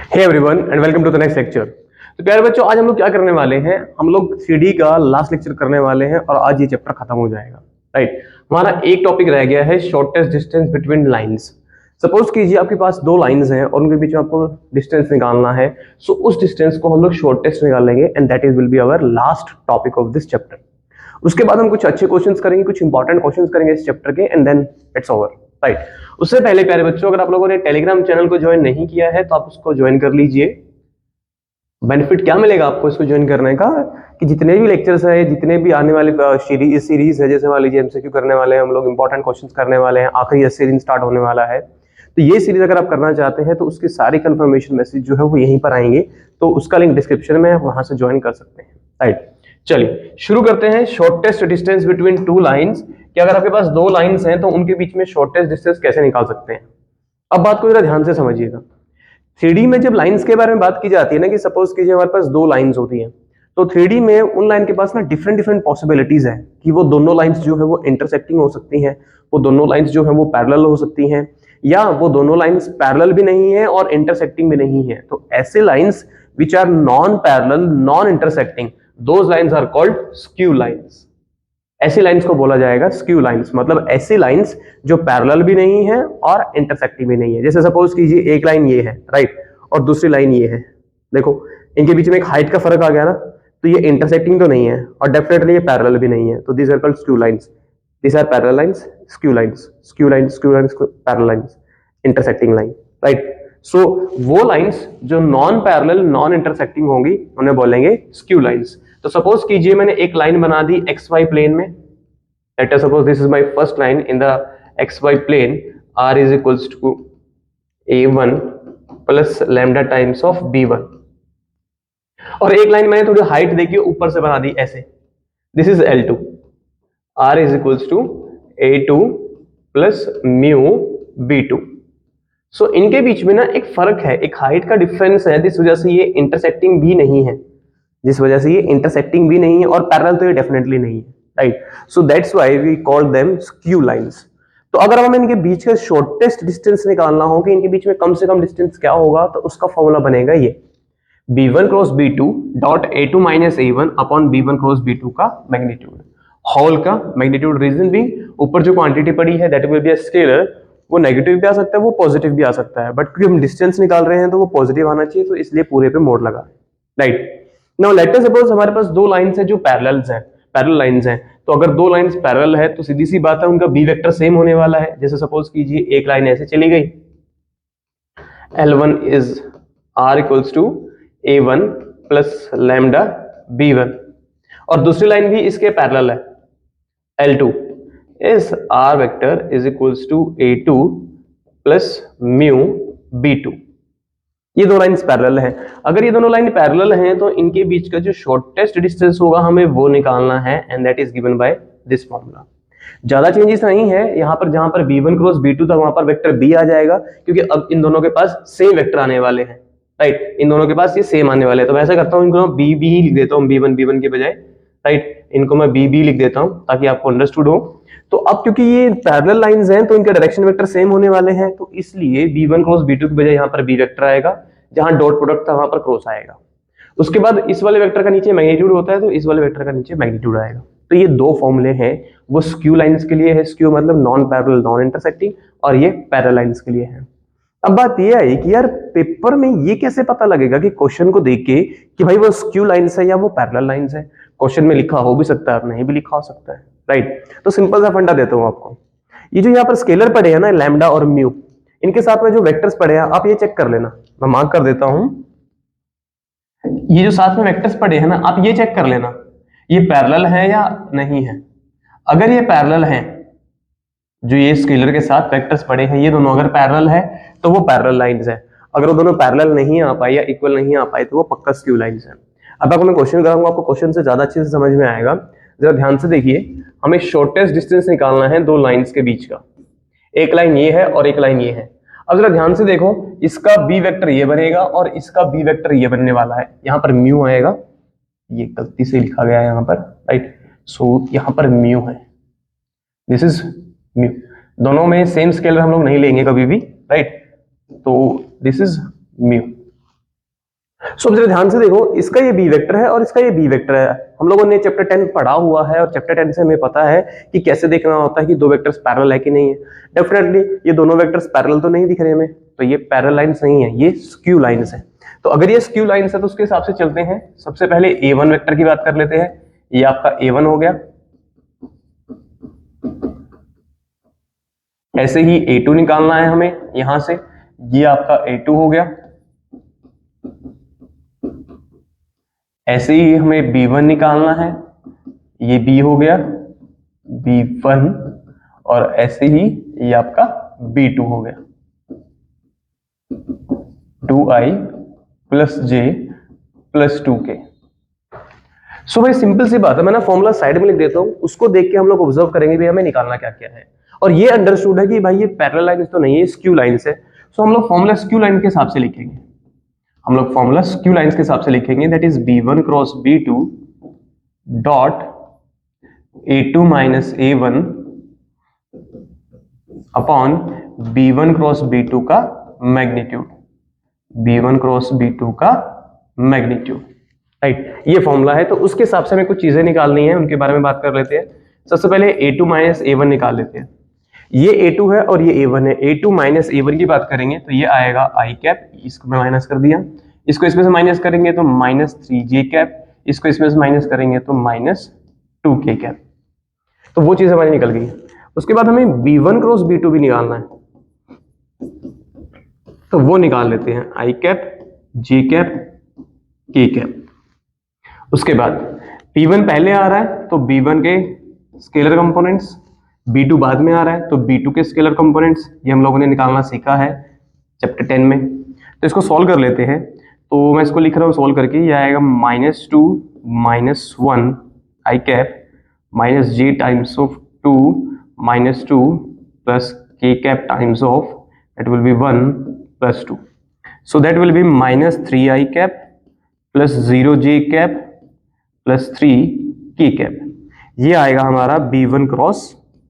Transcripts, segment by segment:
Hey everyone and welcome to the next lecture. तो प्यारे बच्चों, आज हम लोग क्या करने वाले हैं, हम लोग थ्री का लास्ट लेक्चर करने वाले हैं और आज ये चैप्टर खत्म हो जाएगा। राइट, हमारा एक टॉपिक रह गया है shortest distance between lines. Suppose कीजिए आपके पास दो लाइंस हैं और उनके बीच में आपको डिस्टेंस निकालना है। सो उस डिस्टेंस को हम लोग शॉर्टेस्ट निकालेंगे and that is will be our last topic of this chapter. उसके बाद हम कुछ अच्छे क्वेश्चंस करेंगे, कुछ इंपॉर्टेंट क्वेश्चंस करेंगे इस चैप्टर के end then it's over. Right, उससे पहले प्यारे बच्चों, अगर आप लोगों ने टेलीग्राम चैनल को ज्वाइन नहीं किया है तो आप उसको ज्वाइन कर लीजिए। बेनिफिट क्या मिलेगा आपको इसको ज्वाइन करने का कि जितने भी लेक्चर्स है, जितने भी आने वाले सीरीज है, जैसे मान लीजिए एमसीक्यू करने वाले हैं हम लोग, इंपॉर्टेंट क्वेश्चंस करने वाले हैं, आखिरी 80 दिन स्टार्ट होने वाला है। तो ये सीरीज अगर आप करना चाहते हैं तो उसकी सारी कंफर्मेशन मैसेज जो है वो यहीं पर आएंगे, तो उसका लिंक डिस्क्रिप्शन में है, वहां से ज्वाइन कर सकते हैं। राइट, चलिए शुरू करते हैं। Shortest distance between two lines, कि अगर आपके पास दो लाइंस हैं तो उनके बीच में शॉर्टेस्ट डिस्टेंस कैसे निकाल सकते हैं। अब बात को जरा ध्यान से समझिएगा। थ्री में जब लाइंस के बारे में बात की जाती है ना, कि सपोज कीजिए हमारे पास दो लाइंस होती हैं, तो थ्री में उन लाइन के पास ना डिफरेंट डिफरेंट पॉसिबिलिटीज है कि वो दोनों लाइंस जो है वो इंटरसेक्टिंग हो सकती हैं, वो दोनों लाइंस जो है वो पैरेलल हो सकती हैं, या वो दोनों लाइंस पैरेलल भी नहीं है और इंटरसेक्टिंग भी नहीं है। तो ऐसे lines which are non parallel non intersecting, those lines are called skew lines. ऐसी लाइंस को बोला जाएगा स्क्यू लाइंस, मतलब ऐसी लाइंस जो पैरेलल भी नहीं है और इंटरसेक्टिंग भी नहीं है। जैसे सपोज कीजिए एक लाइन ये है, राइट, और दूसरी लाइन ये है। देखो इनके बीच में एक हाइट का फर्क आ गया ना, तो ये इंटरसेक्टिंग तो नहीं है और डेफिनेटली ये पैरेलल भी नहीं है। तो this are called skew lines. This are parallel lines, skew lines, skew lines, skew lines, parallel lines, intersecting line. Right, so वो लाइंस जो नॉन पैरेलल नॉन इंटरसेक्टिंग होंगी उन्हें बोलेंगे स्क्यू लाइंस। तो सपोज कीजिए मैंने एक लाइन बना दी एक्स वाई प्लेन में। Let us suppose this is my first line in the x y plane, r is equals to a1 plus lambda times of b1। और एक लाइन मैंने थोड़ी हाइट देखिए ऊपर से बना दी ऐसे, this is l2, r is equals to a2 plus mu b2। So इनके बीच में ना एक फर्क है, एक हाइट का डिफरेंस है, जिस वजह से ये इंटरसेक्टिंग भी नहीं है, जिस वजह से ये इंटरसेक्टिंग भी नहीं है और पैरेलल तो ये डेफिनेटली नहीं है। Right, so that's why we call them skew lines. तो अगर हमें इनके बीच का शॉर्टेस्ट डिस्टेंस निकालना हो कि इनके बीच में कम से कम डिस्टेंस क्या होगा, तो उसका फॉर्मूला बनेगा ये b1 cross b2 dot a2 minus a1 upon b1 cross b2 का मैग्नीट्यूड, होल का मैग्नीट्यूड। रीजन भी ऊपर जो क्वांटिटी पड़ी है that will be a scalar, वो नेगेटिव भी आ सकता है, वो पॉजिटिव भी आ सकता है, बट क्योंकि हम डिस्टेंस निकाल रहे हैं तो वो पॉजिटिव आना चाहिए, तो इसलिए पूरे पे मोड लगा। Right, now let us suppose हमारे पास दो लाइंस हैं जो पैरेलल्स हैं, पैरेलल लाइंस हैं। तो अगर दो लाइंस पैरेलल है तो सीधी सी बात है उनका बी वेक्टर सेम होने वाला है। जैसे सपोज कीजिए एक लाइन ऐसे चली गई, L1 is R equals to A1 plus lambda B1, और दूसरी लाइन भी इसके पैरेलल है, L2 is R vector is equals to A2 plus mu B2। ये दो लाइंस पैरेलल हैं। अगर ये दोनों लाइन पैरेलल हैं तो इनके बीच का जो शॉर्टेस्ट डिस्टेंस होगा हमें वो निकालना है and that is given by this formula. ज्यादा चेंजेस नहीं है यहाँ पर, जहां पर b1 क्रॉस b2 था वहां पर वेक्टर b आ जाएगा, क्योंकि अब इन दोनों के पास सेम वेक्टर आने वाले हैं। राइट, इन दोनों के पास ये सेम आने वाले हैं। तो मैं ऐसा करता हूँ, इनको बी बी लिख देता हूँ, b1 के बजाय। राइट, इनको मैं बी लिख देता हूँ ताकि आपको अंडरस्टूड हो। तो अब क्योंकि ये पैरेलल लाइंस हैं तो इनके डायरेक्शन वेक्टर सेम होने वाले हैं, तो इसलिए b1 क्रॉस b2 के बजाय यहाँ पर b वेक्टर आएगा, जहां डॉट प्रोडक्ट था वहां पर क्रॉस आएगा। उसके बाद इस वाले वेक्टर का नीचे मैग्नीट्यूड होता है तो इस वाले वेक्टर का नीचे मैग्नीट्यूड आएगा। तो ये दो फॉर्मूले हैं, वो स्क्यू लाइंस के लिए है, स्क्यू मतलब नॉन पैरेलल नॉन इंटरसेक्टिंग, और ये पैरेलल लाइंस के लिए है। अब बात ये आई कि यार पेपर में ये कैसे पता लगेगा कि क्वेश्चन को देख के कि भाई वो स्क्यू लाइंस है या वो पैरेलल लाइंस है। क्वेश्चन में लिखा हो भी सकता है और नहीं भी लिखा हो सकता है। राइट, तो सिंपल सा फंडा देता हूं आपको। ये जो यहाँ पर स्केलर पड़े हैं ना, लैम्डा और म्यू, इनके साथ में जो वेक्टर्स पड़े हैं आप ये चेक कर लेना, मैं मार्क कर देता हूं। ये जो साथ में वेक्टर्स पड़े हैं ना, आप ये चेक कर लेना ये पैरेलल है या नहीं है। अगर ये पैरेलल है, जो ये स्केलर के साथ वेक्टर्स पड़े हैं ये दोनों अगर पैरेलल है तो वो पैरेलल लाइंस है। अगर वो दोनों पैरेलल नहीं आ पाए या इक्वल नहीं आ पाए तो वो पक्का स्क्यू लाइंस है। अब आपको मैं क्वेश्चन कराऊंगा, आपको क्वेश्चन से ज्यादा अच्छे से समझ में आएगा। जरा ध्यान से देखिए, हमें शॉर्टेस्ट डिस्टेंस निकालना है दो लाइंस के बीच का। एक लाइन ये है और एक लाइन ये है। अब जरा ध्यान से देखो, इसका बी वेक्टर ये बनेगा और इसका बी वेक्टर ये बनने वाला है। यहाँ पर म्यू आएगा, ये गलती से लिखा गया है यहाँ पर। राइट, सो यहाँ पर म्यू है, दिस इज म्यू। दोनों में सेम स्केलर हम लोग नहीं लेंगे कभी भी। राइट, तो दिस इज म्यू। सो जरा ध्यान से देखो, इसका ये बी वेक्टर है और इसका ये बी वेक्टर है। हम लोगों ने चैप्टर 10 पढ़ा हुआ है और चैप्टर 10 से हमें पता है कि कैसे देखना होता है कि दो वेक्टर्स पैरेलल है कि नहीं है। डेफिनेटली ये दोनों वेक्टर्स पैरेलल तो नहीं दिख रहे हमें, तो ये पैरेलल लाइंस नहीं है, ये स्क्यू लाइंस है। तो अगर ये स्क्यू लाइंस है तो उसके हिसाब से चलते हैं। सबसे पहले a1 वेक्टर की बात कर लेते हैं। ये आपका a1 हो गया। ऐसे ही a2 निकालना है हमें यहां से, ये आपका a2 हो गया। ऐसे ही हमें b1 निकालना है, ये b हो गया b1, और ऐसे ही ये आपका b2 हो गया 2i plus j plus 2k। सो भाई सिंपल सी बात है, मैं ना फॉर्मूला साइड में लिख देता हूं, उसको देख के हम लोग ऑब्जर्व करेंगे भी हमें निकालना क्या क्या है। और ये अंडरस्टूड है कि भाई ये पैरेलल लाइंस तो नहीं है, स्क्यू लाइंस है। सो हम लोग फॉर्मूला स्क्यू लाइन के हिसाब से लिखेंगे। हम लोग फॉर्मूला स्क्यू लाइंस के हिसाब से लिखेंगे, that is b1 cross b2 dot a2 minus a1 upon b1 cross b2 का मैग्नीट्यूड, b1 क्रॉस b2 का मैग्नीट्यूड, राइट। ये फॉर्मूला है। तो उसके हिसाब से हमें कुछ चीजें निकालनी है, उनके बारे में बात कर लेते हैं। सबसे पहले a2 माइनस a1 निकाल लेते हैं। ये a2 है और ये a1 है। a2 माइनस a1 की बात करेंगे तो ये आएगा i कैप, इसको मैं माइनस कर दिया। इसको इसमें से माइनस करेंगे तो माइनस 3j कैप, इसको इसमें से माइनस करेंगे तो माइनस 2k कैप। तो वो चीज हमारी निकल गई। उसके बाद हमें b1 क्रॉस b2 भी निकालना है, तो वो निकाल लेते हैं, i cap, j cap, k cap. उसके बाद b1 पहले आ रहा है तो b1 के स्केलर कंपोनेंट्स, b2 बाद में आ रहा है तो b2 के स्केलर कंपोनेंट्स, ये हम लोगों ने निकालना सीखा है चैप्टर 10 में। तो इसको सॉल्व कर लेते हैं। तो मैं इसको लिख रहा हूँ सॉल्व करके, ये आएगा -2 -1 i cap minus j times of 2 -2 plus k cap times of, that will be 1 plus 2, so that will be -3i cap plus 0j cap plus 3k cap. ये आएगा हमारा b1 क्रॉस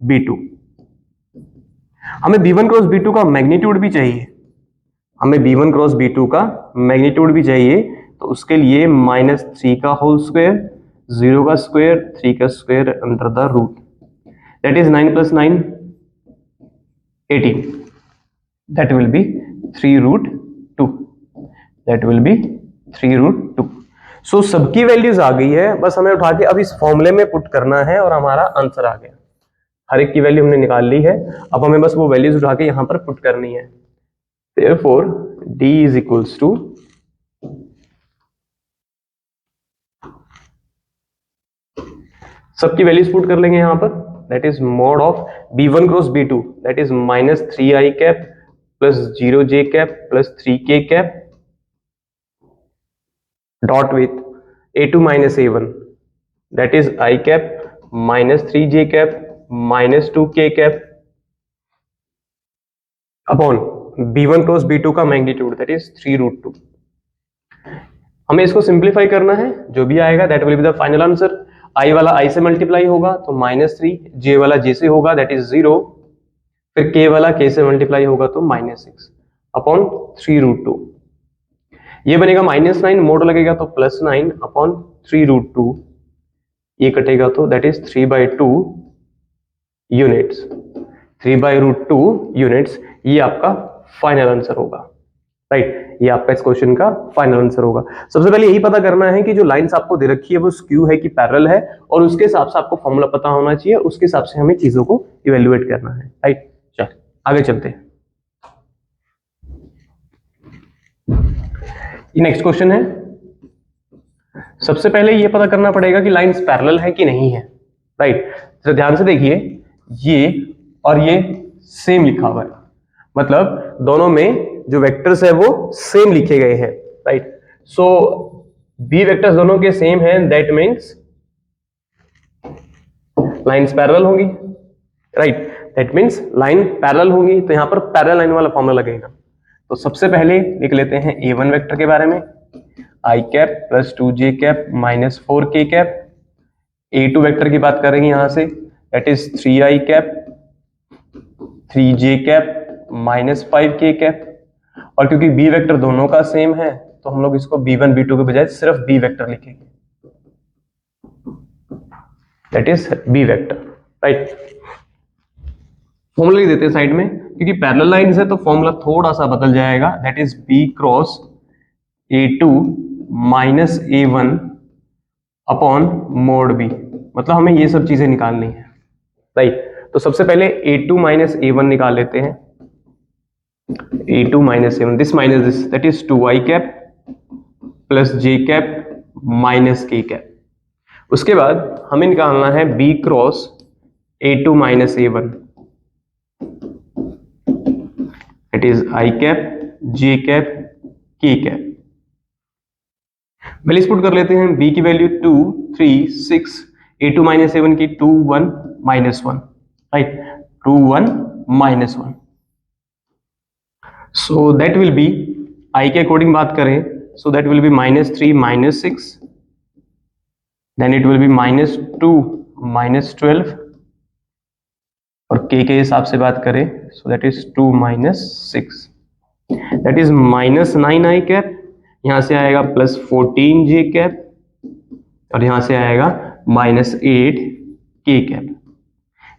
b2। हमें b1 cross b2 का magnitude भी चाहिए, हमें b1 cross b2 का magnitude भी चाहिए। तो उसके लिए -3 का होल स्क्वायर, 0 का स्क्वायर, 3 का square under the root, that is 9 + 9 18, that will be 3√2, that will be 3√2। सो सबकी वैल्यूज आ गई है, बस हमें उठा के अब इस फॉर्मूले में पुट करना है और हमारा आंसर आ गया। हर एक की वैल्यू हमने निकाल ली है, अब हमें बस वो वैल्यूज उठा के यहां पर पुट करनी है। Therefore d is equals to सबकी वैल्यूज पुट कर लेंगे यहां पर, that is mode of b1 cross b2, that is -3i cap plus 0j cap plus 3k cap dot with a2 minus a1, that is i cap -3j cap minus 2k cap upon b1 cross b2 का magnitude, that is 3√2। हमें इसको simplify करना है, जो भी आएगा that will be the final answer. i वाला i से मल्टीप्लाई होगा तो -3, j वाला j से होगा दैट इज 0, फिर k वाला k से मल्टीप्लाई होगा तो -6 अपॉन 3√2। ये बनेगा -9, मोड लगेगा तो +9 अपॉन 3√2, ये कटेगा तो दैट इज 3/2 यूनिट्स, 3/√2 यूनिट्स। ये आपका फाइनल आंसर होगा, राइट। ये आपका इस क्वेश्चन का फाइनल आंसर होगा। सबसे पहले यही पता करना है कि जो लाइंस आपको दे रखी है वो स्क्यू है कि पैरेलल है, और उसके हिसाब से आपको फॉर्मूला पता होना चाहिए, उसके हिसाब से हमें चीजों को इवेल्युएट करना है, राइट। चल आगे चलते हैं। ये नेक्स्ट क्वेश्चन है। सबसे पहले ये पता करना पड़ेगा कि लाइंस पैरेलल है कि नहीं है, राइट। तो ध्यान से देखिए, ये और ये सेम लिखा हुआ है, मतलब दोनों में जो वेक्टर्स है वो सेम लिखे गए हैं, राइट। सो बी वेक्टर्स दोनों के सेम हैं, दैट मीन्स लाइंस पैरेलल होंगी, right. That means line parallel होंगी, तो यहां पर पैरेलल लाइन वाला फॉर्मूला लगेगा। तो सबसे पहले लिख लेते हैं a1 वेक्टर के बारे में, i cap plus 2j cap minus 4k cap. a2 vector की बात करेंगे यहां से, that is 3i cap 3j cap minus 5k cap. और क्योंकि b वेक्टर दोनों का सेम है तो हम लोग इसको b1 b2 के बजाय सिर्फ b वेक्टर लिखेंगे, that is b vector, right. Formula लिख देते हैं साइड में, क्योंकि पैरेलल लाइंस है तो फॉर्मूला थोड़ा सा बदल जाएगा, that is b cross a2 minus a1 upon mode b। मतलब हमें ये सब चीजें निकालनी है, राइट। तो सबसे पहले a2 माइनस a1 निकाल लेते हैं, a2 minus a1, this minus this, that is 2i cap plus j cap minus k cap. उसके बाद हमें निकालना है b cross a2 minus a1, that is i cap j cap k cap. Values put कर लेते हैं, b की value 2 3 6, a2 minus a1 की 2 1 minus 1, right, 2 1 minus 1। So that will be, i के अकॉर्डिंग बात करें, so that will be minus 3 minus 6, then it will be minus 2 minus 12, और k के हिसाब से बात करें, so that is 2 minus 6, that is minus 9i cap, यहां से आएगा प्लस 14j कैप, और यहां से आएगा माइनस 8k कैप।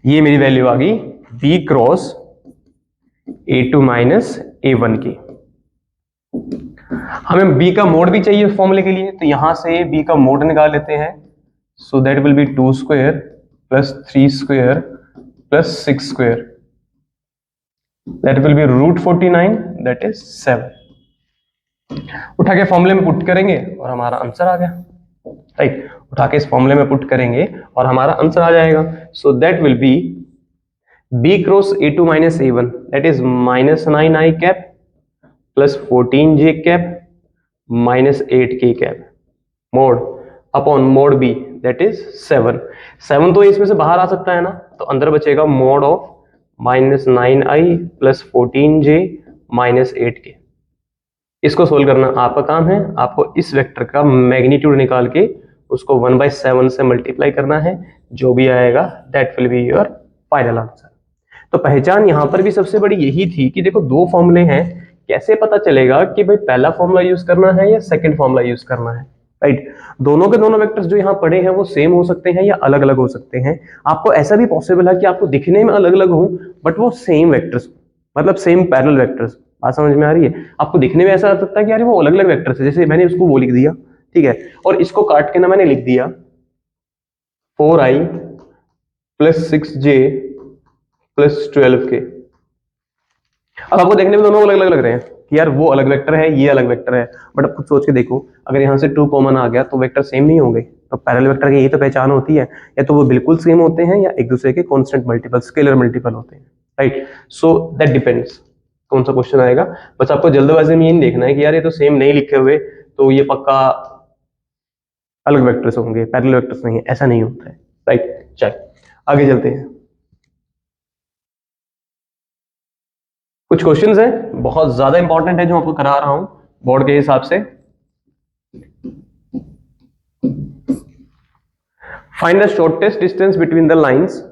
ये मेरी वैल्यू आ गई b cross a2 minus a1 की। हमें b का मोड भी चाहिए फॉर्मूले के लिए, तो यहां से b का मोड निकाल लेते हैं, so that will be 2 square plus 3 square plus 6 square, that will be root 49, that is 7। उठा के फॉर्मूले में पुट करेंगे और हमारा आंसर आ गया, राइट। उठा के इस फॉर्मूले में पुट करेंगे और हमारा आंसर आ जाएगा, सो that will B b cross a2 minus a1, that is minus 9i cap plus 14j cap minus 8k cap, mode upon mode b, that is 7। 7 तो इसमें से बाहर आ सकता है ना, तो अंदर बचेगा mode of minus 9i plus 14j minus 8k। इसको सोल्व करना आपका काम है, आपको इस वेक्टर का मैग्नीट्यूड निकाल के उसको 1/7 से मल्टीप्लाई करना है, जो भी आएगा that will be your final answer. तो पहचान यहां पर भी सबसे बड़ी यही थी कि देखो दो फॉर्मूले हैं, कैसे पता चलेगा कि भाई पहला फॉर्मूला यूज करना है या सेकंड फॉर्मूला यूज करना है, राइट। दोनों के दोनों वेक्टर्स जो यहाँ पड़े हैं वो सेम हो सकते हैं या अलग अलग हो सकते हैं। आपको ऐसा भी पॉसिबल है कि आपको दिखने में अलग अलग हो बट वो सेम वेक्टर्स, मतलब सेम पैरेलल वेक्टर्स। बात समझ में आ रही है? आपको दिखने में ऐसा लग सकता है कि यार वो अलग अलग वेक्टर्स है, जैसे मैंने उसको वो लिख दिया, ठीक है, और इसको काट के ना मैंने लिख दिया 4i plus 6j plus 12k। अब आपको देखने में दोनों अलग अलग लग रहे हैं कि यार वो अलग वेक्टर है ये अलग वेक्टर है, बट अब खुद सोच के देखो, अगर यहाँ से 2 कॉमन आ गया तो वेक्टर सेम नहीं होंगे। तो पैरेलल वेक्टर की यही तो पहचान होती है, या तो वो बिल्कुल सेम होते हैं या एक दूसरे के कांस्टेंट मल्टीपल, स्केलर मल्टीपल होते हैं, राइट। सो दैट डिपेंड्स कौन सा क्वेश्चन आएगा। बस आपको जल्दबाजी में ये नहीं देखना है कि यार ये तो सेम नहीं लिखे हुए तो ये पक्का अलग वेक्टर्स होंगे, पैरेलल वेक्टर्स नहीं है, ऐसा नहीं होता है, राइट। चल आगे चलते हैं। कुछ क्वेश्चंस हैं बहुत ज्यादा इंपॉर्टेंट है जो आपको करा रहा हूं बोर्ड के हिसाब से। Find the shortest distance between the lines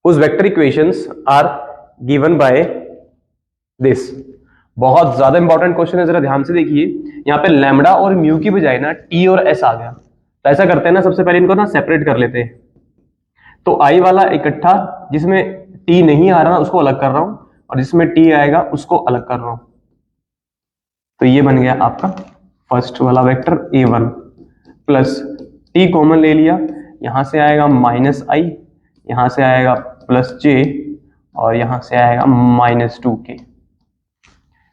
whose vector equations are given by this। बहुत ज्यादा इंपॉर्टेंट क्वेश्चन है, जरा ध्यान से देखिए। यहाँ पे लैम्डा और म्यू की बजाय ना टी और एस आ गया, तो ऐसा करते हैं ना, सबसे पहले इनको ना सेपरेट कर लेते हैं। तो आई वाला इकट्ठा, जिसमें टी नहीं आ रहा उसको अलग कर रहा हूं, और जिसमें टी आएगा उसको अलग कर रहा हूं। तो ये बन गया आपका फर्स्ट वाला vector a1 plus T common ले लिया, यहां से आएगा माइनस आई, यहां से आएगा प्लस j, और यहां से आएगा माइनस 2k।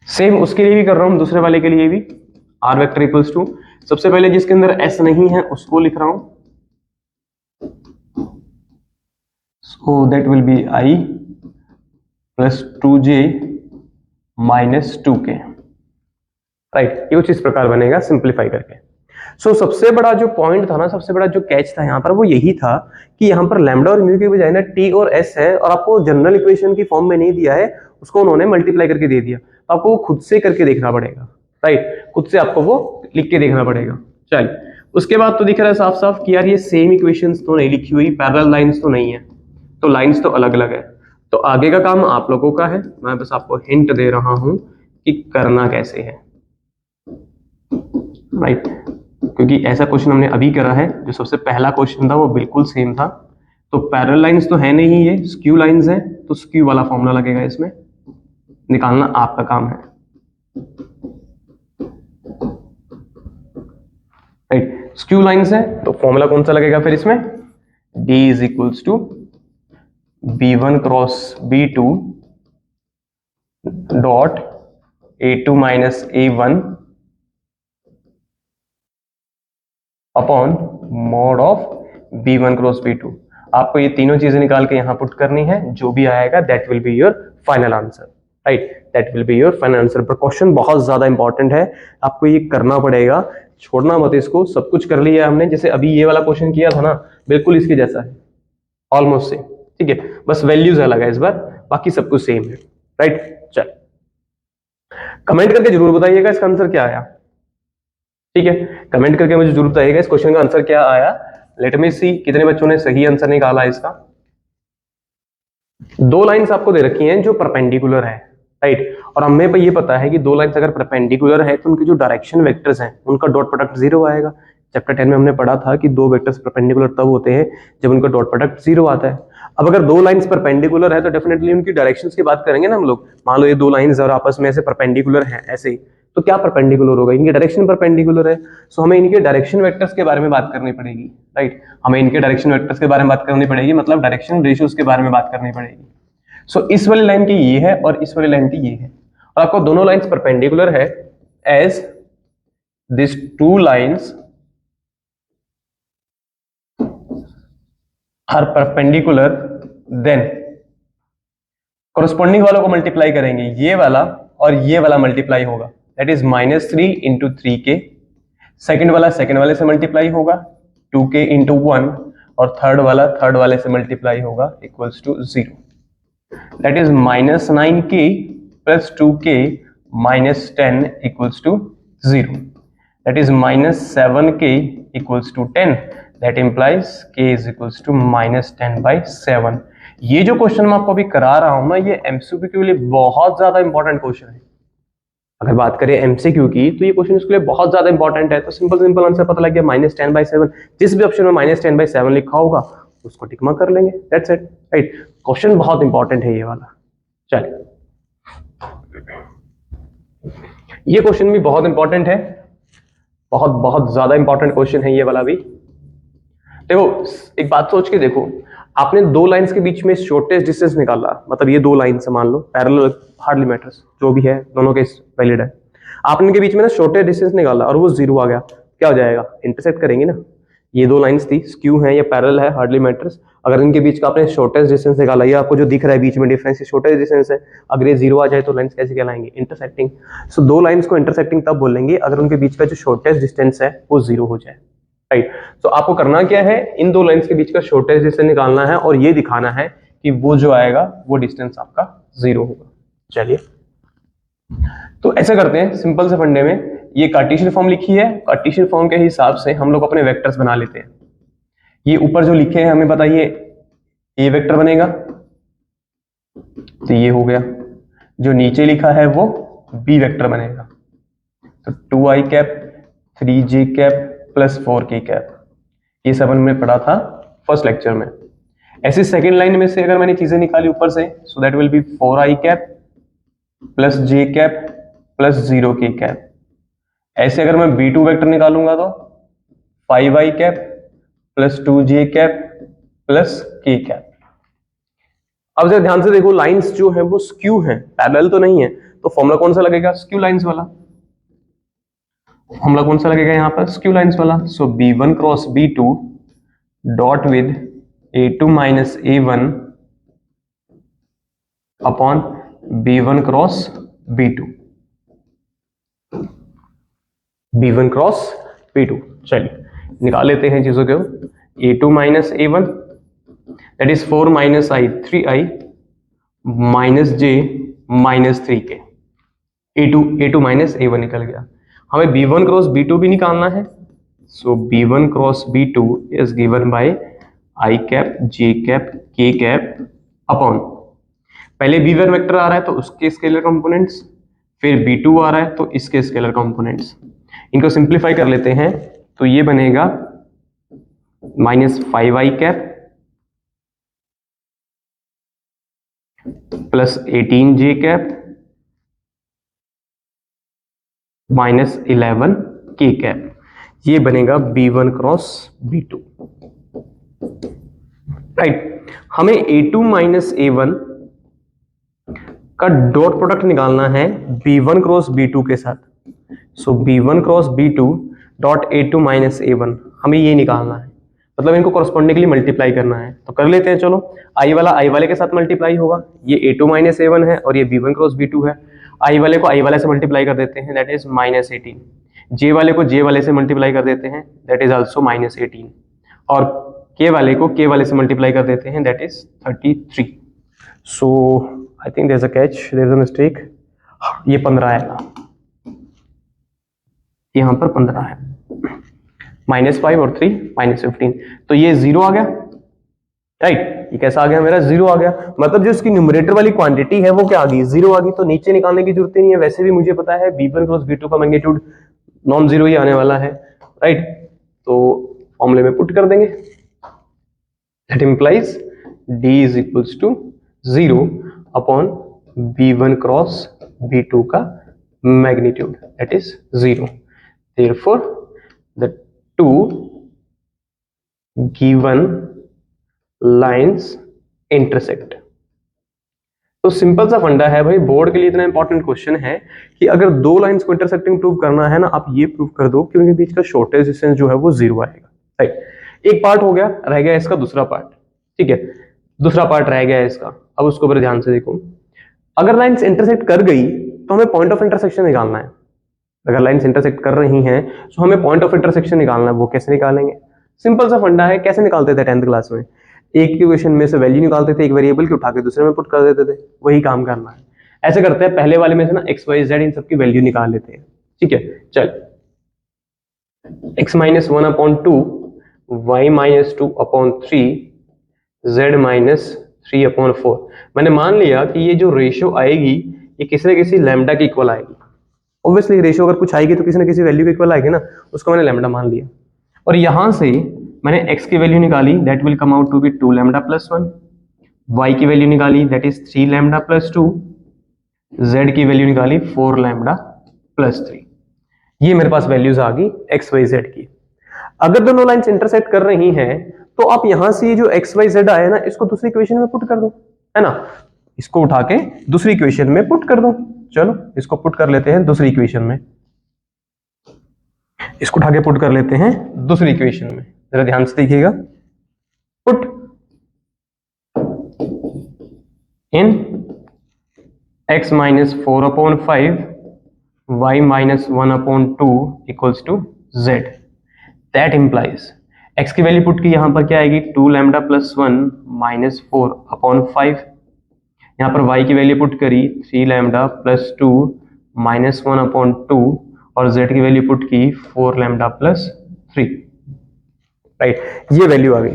सेम उसके लिए भी कर रहा हूं, दूसरे वाले के लिए भी r वेक्टर इक्वल्स टू, सबसे पहले जिसके अंदर s नहीं है उसको लिख रहा हूं, सो that will be i plus 2j minus 2k, right. ये कुछ इस प्रकार बनेगा सिंप्लीफाई करके। सो सबसे बड़ा जो पॉइंट था ना, सबसे बड़ा जो कैच था यहाँ पर वो यही था कि यहाँ पर लैम्डा और म्यू के बजाय ना टी और एस है, और आपको जनरल इक्वेशन की फॉर्म में नहीं दिया है, उसको उन्होंने मल्टीप्लाई करके दे दिया। तो आपको वो खुद से करके देखना पड़ेगा, राइट, खुद से आपको वो लिख के देखना पड़ेगा। चलिए उसके बाद तो दिख रहा है साफ साफ कि यार ये सेम इक्वेशंस तो नहीं लिखी हुई, पैरेलल लाइंस तो नहीं है, तो लाइंस तो अलग अलग है। तो आगे का काम आप लोगों का है, मैं बस आपको हिंट दे रहा हूं कि करना कैसे है। राइट, क्योंकि ऐसा क्वेश्चन हमने अभी करा है, जो सबसे पहला क्वेश्चन था वो बिल्कुल सेम था। तो पैरेलल लाइंस तो है नहीं, ये स्क्यू लाइंस हैं, तो स्क्यू वाला फॉर्मूला लगेगा, इसमें निकालना आपका काम है। राइट, स्क्यू लाइंस है तो फॉर्मूला कौन सा लगेगा फिर इसमें, D is equals to B1 cross B2 dot A2 minus A1 upon mod of B1 cross B2। आपको ये तीनों चीजें निकाल के यहां पुट करनी है, जो भी आएगा that will be your final answer. Right, that will be your final answer. पर क्वेश्चन बहुत ज्यादा इंपॉर्टेंट है, आपको ये करना पड़ेगा, छोड़ना मत इसको। सब कुछ कर लिया हमने, जैसे अभी ये वाला क्वेश्चन किया था ना, बिल्कुल इसके जैसा है, ऑलमोस्ट सेम। ठीक है, बस वैल्यूज अलग है इस बार, बाकी सब कुछ सेम है। राइट, चल कमेंट करके जरूर बताइएगा इसका आंसर क्या आया। ठीक है, कमेंट करके मुझे जरूर बताइएगा इस क्वेश्चन का आंसर क्या आया। लेट मी सी कितने बच्चों ने सही आंसर निकाला है इसका। दो लाइंस आपको दे रखी हैं जो परपेंडिकुलर है, राइट, और हमें ये पता है कि दो लाइंस अगर परपेंडिकुलर है तो उनके जो डायरेक्शन वेक्टर्स हैं उनका डॉट प्रोडक्ट 0 आएगा। चैप्टर 10 में हमने पढ़ा था कि दो वेक्टर्स परपेंडिकुलर तब होते हैं जब उनका डॉट प्रोडक्ट 0 आता है। अब अगर दो लाइंस परपेंडिकुलर है तो डेफिनेटली उनकी डायरेक्शंस की बात करेंगे ना हम लोग। मान लो ये दो लाइंस और आपस में ऐसे परपेंडिकुलर हैं ऐसे ही, तो क्या परपेंडिकुलर होगा, इनकी डायरेक्शन परपेंडिकुलर है, सो हमें इनके डायरेक्शन वेक्टर्स के बारे में बात करनी पड़ेगी। राइट, हमें इनके डायरेक्शन वेक्टर्स के बारे में बात करनी पड़ेगी, मतलब डायरेक्शन रेशियोज के बारे में बात करनी पड़ेगी। सो इस वाली लाइन की ये है और इस वाली लाइन की ये है, और आपको दोनों लाइंस परपेंडिकुलर है as this two lines are perpendicular, then corresponding वालों को मल्टीप्लाई करेंगे, ये वाला और ये वाला मल्टीप्लाई होगा, that is -3 into 3k। Second वाले से मल्टीप्लाई होगा 2k इंटू 1, और थर्ड वाले से मल्टीप्लाई होगा equals to 0, that is -9k plus 2k minus 10 equals to 0, that is -7k equals to 10, that implies k is equals to -10/7। ये जो question मैं आपको अभी करा रहा हूं ना, ये एमसीक्यू के लिए बहुत ज्यादा इंपॉर्टेंट क्वेश्चन है। अगर बात करें एमसीक्यू की तो ये क्वेश्चन इसके लिए बहुत ज्यादा इंपॉर्टेंट है। तो सिंपल आंसर पता लग गया, -10/7। जिस भी ऑप्शन में -10/7 लिखा होगा उसको टिक मार्क कर लेंगे, दैट्स इट। राइट, क्वेश्चन बहुत इंपॉर्टेंट है ये वाला। चलिए, ये क्वेश्चन भी बहुत इंपॉर्टेंट है, बहुत ज्यादा इंपॉर्टेंट क्वेश्चन है ये वाला भी। देखो, एक बात सोच के देखो, आपने दो लाइंस के बीच में शॉर्टेस्ट डिस्टेंस निकाला, मतलब ये दो लाइन से मान लो पैरेलल, हार्डली मैटर्स, जो भी है दोनों के वैलिड है। आपने इनके बीच में ना शॉर्टेस्ट डिस्टेंस निकाला और वो 0 आ गया, क्या हो जाएगा, इंटरसेक्ट करेंगे ना। ये दो लाइंस थी, स्क्यू है या पैरेलल है, हार्डली मैटर्स। अगर इनके बीच का आपने शॉर्टेस्ट डिस्टेंस निकाला, ये आपको जो दिख रहा है बीच में डिफरेंस, शॉर्टेस्ट डिस्टेंस है, अगर ये 0 आ जाए तो लाइंस कैसे कहलाएंगे, इंटरसेक्टिंग। सो दो लाइंस को इंटरसेक्टिंग तब बोलेंगे अगर उनके बीच का जो शॉर्टेस्ट डिस्टेंस है वो 0 हो जाए। राइट, तो आपको करना क्या है, इन दो लाइंस के बीच का शॉर्टेस्ट डिस्टेंस निकालना है और ये दिखाना है कि वो जो आएगा वो डिस्टेंस आपका 0 होगा। चलिए, तो ऐसा करते हैं सिंपल से फंडे में, ये कार्टेशियन फॉर्म लिखी है, कार्टेशियन फॉर्म के हिसाब से हम लोग अपने वेक्टर्स बना लेते हैं। ये ऊपर जो लिखे हैं हमें बताइए, ए वेक्टर बनेगा, तो ये हो गया। जो नीचे लिखा है वो बी वेक्टर बनेगा, तो 2i cap 3j cap plus 4k cap. ये सब हमने पढ़ा था फर्स्ट लेक्चर में। ऐसे सेकेंड लाइन में से अगर मैंने चीजें निकाली ऊपर से, सो that will B 4i cap plus j cap plus 0k cap. ऐसे अगर मैं b2 वेक्टर निकालूंगा तो 5i cap plus 2j cap plus k cap. अब जरा ध्यान से देखो, लाइंस जो है वो स्क्यू है, पैरेलल तो नहीं है, तो फॉर्मूला कौन सा लगेगा, स्क्यू लाइंस वाला। फॉर्मूला कौन सा लगेगा यहाँ पर, स्क्यू लाइंस वाला। सो b1 cross b2 dot with a2 minus a1 upon b1 cross b2, b1 cross b2। चलिए निकाल लेते हैं चीजों को। a2 minus a1 that is 4 minus i 3i minus j minus 3k। a2 minus a1 निकल गया। हमें b1 क्रॉस b2 भी निकालना है, सो b1 cross b2 is given by i cap j cap k cap upon, पहले b1 vector आ रहा है तो उसके स्केलर कंपोनेंट्स, फिर b2 आ रहा है तो इसके स्केलर कंपोनेंट्स। इनको सिंप्लीफाई कर लेते हैं तो ये बनेगा -5i cap plus 18j cap -11k cap, ये बनेगा B1 क्रॉस B2, राइट। हमें A2 माइनस A1 का डॉट प्रोडक्ट निकालना है B1 क्रॉस B2 के साथ। सो B1 cross B2 dot A2 minus A1, हमें ये निकालना है, मतलब इनको कॉरस्पॉन्डिंगली मल्टीप्लाई करना है। तो कर लेते हैं, चलो। आई वाला आई वाले के साथ मल्टीप्लाई होगा, ये A2 माइनस A1 है और ये B1 क्रॉस B2 है। आई वाले को आई वाले से मल्टीप्लाई कर देते हैं, दैट इज -18। जे वाले को जे वाले से मल्टीप्लाई कर देते हैं, दैट इज आल्सो -18। और के वाले को के वाले से मल्टीप्लाई कर देते हैं, that is 33। So I think there is a catch, there is a mistake. ये 15 आएगा, यहां पर 15 है, -5 और 3 -15, तो ये 0 आ गया, राइट। ये कैसा आ गया मेरा? 0 आ गया। मतलब जो इसकी न्यूमरेटर वाली क्वांटिटी है वो क्या आ गई? 0 आ गई। तो नीचे निकालने की जरूरत ही नहीं है, वैसे भी मुझे पता है B1 क्रॉस B2 का मैग्नीट्यूड नॉन जीरो ही आने वाला है, राइट। तो फॉर्मूले में पुट कर देंगे, that implies D is equals to 0 upon B1 cross B2 का magnitude, that is 0। Therefore, the two given lines intersect। तो सिंपल सा फंडा है भाई, बोर्ड के लिए इतना इंपॉर्टेंट क्वेश्चन है कि अगर दो लाइंस को इंटरसेक्टिंग प्रूव करना है ना, आप ये प्रूव कर दो कि उनके बीच का शॉर्टेज डिस्टेंस जो है वो 0 आएगा, राइट। एक पार्ट हो गया, रह गया इसका दूसरा पार्ट, ठीक है। दूसरा पार्ट रह गया है इसका, अब उसको ऊपर ध्यान से देखो। अगर लाइंस इंटरसेक्ट कर गई तो हमें पॉइंट ऑफ इंटरसेक्शन निकालना है। अगर लाइंस इंटरसेक्ट कर रही हैं तो हमें पॉइंट ऑफ इंटरसेक्शन निकालना है। वो कैसे निकालेंगे? सिंपल सा फंडा है, कैसे निकालते थे 10th क्लास में? एक इक्वेशन में से वैल्यू निकालते थे, एक वेरिएबल की उठा के दूसरे में पुट कर देते थे, वही काम करना है। ऐसे करते हैं, पहले वाले में से ना x y z इन सबकी वैल्यू निकाल लेते हैं, ठीक है। चल, x minus 1 upon 2, y minus 2 upon 3, z minus 3 upon 4। मैंने मान लिया कि ये जो रेशियो आएगी ये किसी न किसी लैम्डा की इक्वल आएगी। ऑब्वियसली रेशियो अगर कुछ आएगी तो किसी ना किसी वैल्यू के इक्वल आएगी ना, उसको मैंने लैम्डा मान लिया। और यहां से मैंने x की वैल्यू निकाली, that will come out to be 2 lambda plus 1। y की वैल्यू निकाली, that is 3 lambda plus 2। z की वैल्यू निकाली 4 लैम्डा प्लस 3। ये मेरे पास वैल्यूज आ गई x y z की। अगर दोनों लाइंस इंटरसेक्ट कर रही हैं तो आप यहां से जो x y z आए ना, इसको दूसरी इक्वेशन में पुट कर दो, है ना। इसको उठा के दूसरी इक्वेशन में पुट कर दो। चलो इसको पुट कर लेते हैं दूसरी इक्वेशन में, इसको उठा के पुट कर लेते हैं दूसरी इक्वेशन में। जरा ध्यान से देखिएगा, put in x minus 4 upon 5 y minus 1 upon 2 equals to z। That implies x की वैल्यू पुट की, यहां पर क्या आएगी? 2 लैम्डा प्लस 1 माइनस 4 अपॉन 5। यहाँ पर y की वैल्यू पुट करी 3 लैम्डा प्लस 2 माइनस 1 अपॉन 2, और z की वैल्यू पुट की 4 लैम्डा प्लस 3, राइट। ये वैल्यू आ गई।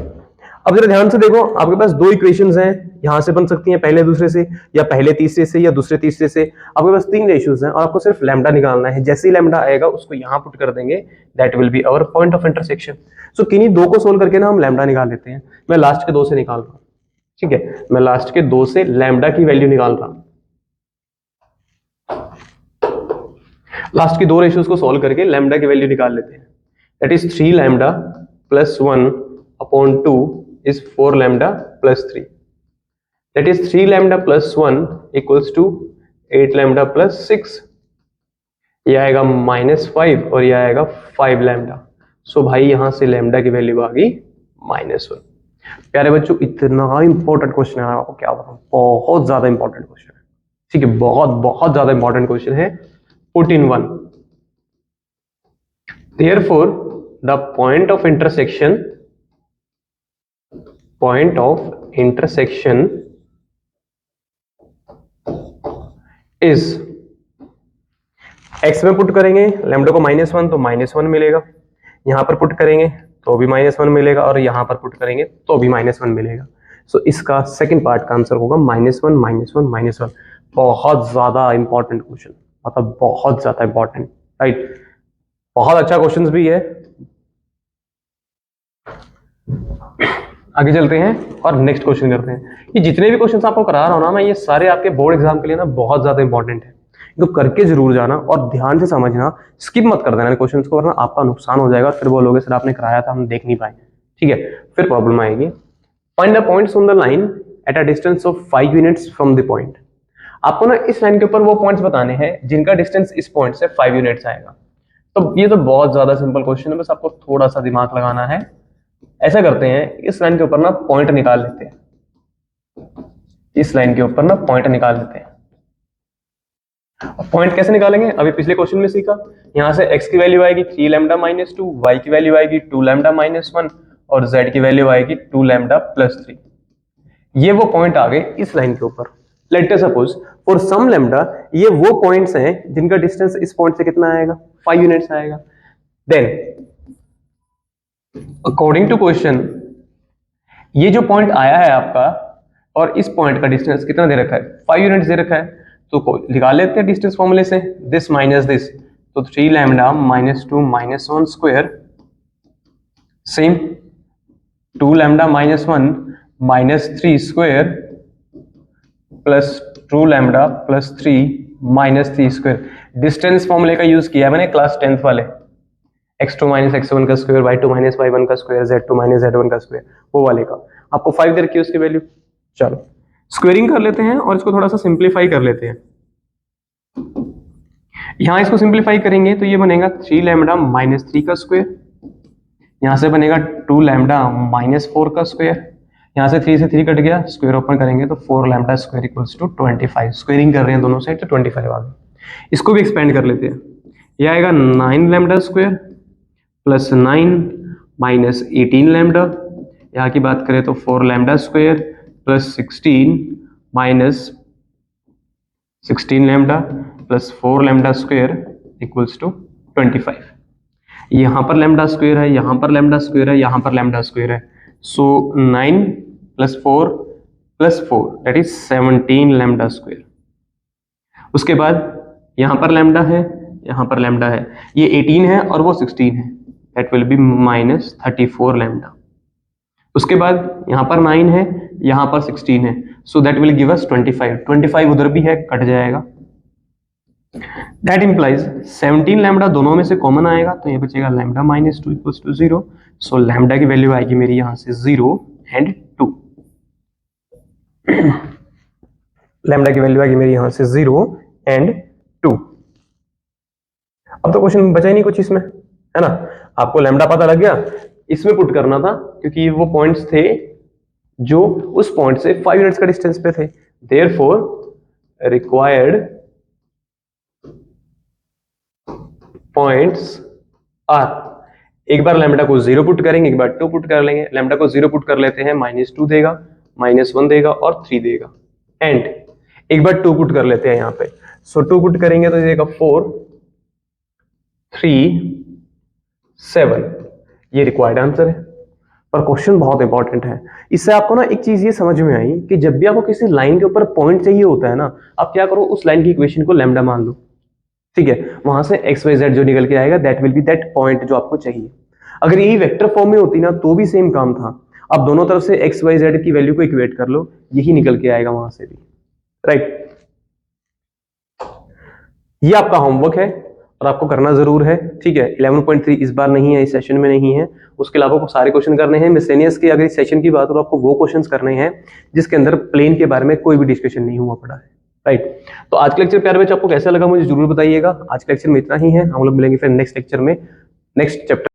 अब जरा ध्यान से देखो, आपके पास दो इक्वेशंस हैं, यहां से बन सकती हैं पहले दूसरे से, या पहले तीसरे से, या दूसरे तीसरे से। आपके पास 3 रेशियोज हैं और आपको सिर्फ लैम्डा निकालना है। जैसे ही लैम्डा आएगा उसको यहां पुट कर देंगे, that will be our point of intersection. So किन्हीं दो को सोल्व करके ना हम लैम्डा निकाल लेते हैं। मैं लास्ट के 2 से निकाल रहा हूं, ठीक है। मैं लास्ट के 2 से लैम्डा की वैल्यू निकाल रहा हूं। लास्ट की 2 रेशियोज को सॉल्व करके लैम्डा की वैल्यू निकाल लेते हैं। That is 3 lambda plus 1 upon 2 is 4 lambda plus 3. That is 3 lambda plus 1 equals to 8 lambda plus 6. ये आएगा -5 और ये आएगा 5 लैम्डा। सो भाई यहां से लैम्डा की वैल्यू आ गई -1। प्यारे बच्चों, इतना इंपॉर्टेंट क्वेश्चन है, आपको क्या बताऊं, बहुत ज्यादा इंपॉर्टेंट क्वेश्चन है, ठीक है। बहुत ज्यादा इंपॉर्टेंट क्वेश्चन है। Put in 1, therefore the point of intersection is, x में पुट करेंगे लैम्डा को -1 तो -1 मिलेगा, यहां पर पुट करेंगे तो भी -1 मिलेगा, और यहां पर पुट करेंगे तो भी -1 मिलेगा। सो इसका सेकंड पार्ट का आंसर होगा -1 -1 -1। बहुत ज्यादा इंपॉर्टेंट क्वेश्चन, मतलब बहुत ज्यादा इंपॉर्टेंट, राइट। बहुत अच्छा क्वेश्चन भी है। आगे चलते हैं और नेक्स्ट क्वेश्चन करते हैं। ये जितने भी क्वेश्चन आपको करा रहा हूं ना मैं, ये सारे आपके बोर्ड एग्जाम के लिए ना बहुत ज्यादा इंपॉर्टेंट है। इनको करके जरूर जाना और ध्यान से समझना, स्किप मत कर देना क्वेश्चंस को, वरना आपका नुकसान हो जाएगा। फिर बोलोगे सर आपने कराया था हम देख नहीं पाए, ठीक है, फिर प्रॉब्लम आएगी। Find the points on the line at a distance of 5 units from the point. आपको ना इस लाइन के ऊपर वो पॉइंट्स बताने हैं जिनका डिस्टेंस इस पॉइंट से 5 यूनिट्स आएगा। तो ये तो बहुत ज्यादा सिंपल क्वेश्चन है, बस आपको थोड़ा सा दिमाग लगाना है। ऐसा करते हैं, इस लाइन के ऊपर ना पॉइंट निकाल लेते हैं, इस लाइन के ऊपर ना पॉइंट निकाल लेते हैं। पॉइंट कैसे निकालेंगे, अभी पिछले क्वेश्चन में सीखा। यहां से x की वैल्यू आएगी 3 लैम्डा माइनस 2, y की वैल्यू आएगी 2 लैम्डा माइनस 1 और z की वैल्यू आएगी 2 लैम्डा प्लस 3। ये वो पॉइंट आ गए इस लाइन के ऊपर। Let us suppose for some lambda, ये वो पॉइंट्स हैं जिनका डिस्टेंस इस पॉइंट से कितना आएगा, 5 यूनिट्स आएगा। देन अकॉर्डिंग टू क्वेश्चन, ये जो पॉइंट आया है आपका और इस पॉइंट का डिस्टेंस कितना दे रखा है, 5 यूनिट्स दे रखा है। तो निकाल लेते हैं डिस्टेंस फॉर्मूले से, दिस माइनस दिस, तो 3 lambda minus 2 minus 1 square, same 2 lambda minus 1 minus 3 square plus 2 lambda plus 3 minus 3 square. Distance फॉर्मूले का यूज किया मैंने क्लास 10th वाले, x2 माइनस x1 का स्क्वायर, y2 माइनस y1 का स्क्वायर, z2 माइनस z1 का square, वो वाले का। आपको 5 दे रखी है उसकी वैल्यू। चलो स्क्वेयरिंग कर लेते हैं और इसको थोड़ा सा सिंप्लीफाई कर लेते हैं। यहां इसको सिंप्लीफाई करेंगे तो ये बनेगा 3 लैम्डा माइनस 3 का स्क्वायर, यहां से बनेगा 2 लैम्डा माइनस 4 का स्क्वायर, यहां से 3 से 3 कट गया, स्क्वायर ओपन करेंगे तो 4 lambda square equals to 25। Squaring कर रहे हैं दोनों साइड तो 25 आ गए। इसको भी एक्सपेंड कर लेते हैं, ये आएगा 9 lambda square plus 9 minus 18 lambda, यहाँ की बात करें तो 4 lambda square plus 16 minus 16 lambda plus 4 lambda square equals to 25। यहाँ पर लैम्डा स्क्वायर है, यहाँ पर लैम्डा स्क्वायर है, यहाँ पर लैम्डा स्क्वायर है। सो 9 plus 4 plus 4 that is 17 lambda square. उसके बाद यहाँ पर लैम्डा है, यहाँ पर लैम्डा है, ये 18 है और वो 16 है, that will be minus 34 lambda. उसके बाद यहाँ पर 9 है, यहाँ पर 16 है, सो दैट विल गिव अस 25। 25 उधर भी है, कट जाएगा। दैट इंप्लाइज 17 लैम्डा दोनों में से कॉमन आएगा तो ये बचेगा lambda minus 2 equals to 0। So lambda की वैल्यू आएगी मेरी यहाँ से 0 एंड 2। लैम्डा की वैल्यू आएगी मेरी यहाँ से 0 एंड 2। अब तो क्वेश्चन बचा ही नहीं कुछ इसमें, है ना। आपको लैम्डा पता लग गया, इसमें पुट करना था क्योंकि वो पॉइंट्स थे जो उस पॉइंट से 5 यूनिट्स का डिस्टेंस पे थे। देयरफॉर रिक्वायर्ड पॉइंट्स आर, एक बार लैम्डा को 0 पुट करेंगे, एक बार 2 पुट कर लेंगे। लैम्डा को 0 पुट कर लेते हैं, -2 देगा, -1 देगा और 3 देगा। एंड एक बार 2 पुट कर लेते हैं यहाँ पे, सो 2 पुट करेंगे तो देगा 4 3 7। ये रिक्वायर्ड आंसर है। और क्वेश्चन बहुत इंपॉर्टेंट है। इससे आपको ना एक चीज ये समझ में आई कि जब भी आपको किसी लाइन के ऊपर पॉइंट चाहिए होता है ना, आप क्या करो, उस लाइन की इक्वेशन को लैम्डा मान लो, ठीक है। वहां से एक्स वाई जेड जो निकल के आएगा that will B that point जो आपको चाहिए। अगर यही वेक्टर फॉर्म में होती ना तो भी सेम काम था। आप दोनों तरफ से एक्स वाई जेड की वैल्यू को इक्वेट कर लो, यही निकल के आएगा वहां से भी, राइट। ये आपका होमवर्क है और आपको करना जरूर है, ठीक है। 11.3 इस बार नहीं है, इस सेशन में नहीं है। उसके अलावा आपको सारे क्वेश्चन करने हैं। मिसलेनियस के अगर इस सेशन की बात हो तो आपको वो क्वेश्चंस करने हैं जिसके अंदर प्लेन के बारे में कोई भी डिस्कशन नहीं हुआ पड़ा है, राइट। तो आज का लेक्चर प्यारे बच्चों आपको कैसा लगा मुझे जरूर बताइएगा। आज के लेक्चर में इतना ही है, हम लोग मिलेंगे फिर नेक्स्ट लेक्चर में, नेक्स्ट चैप्टर।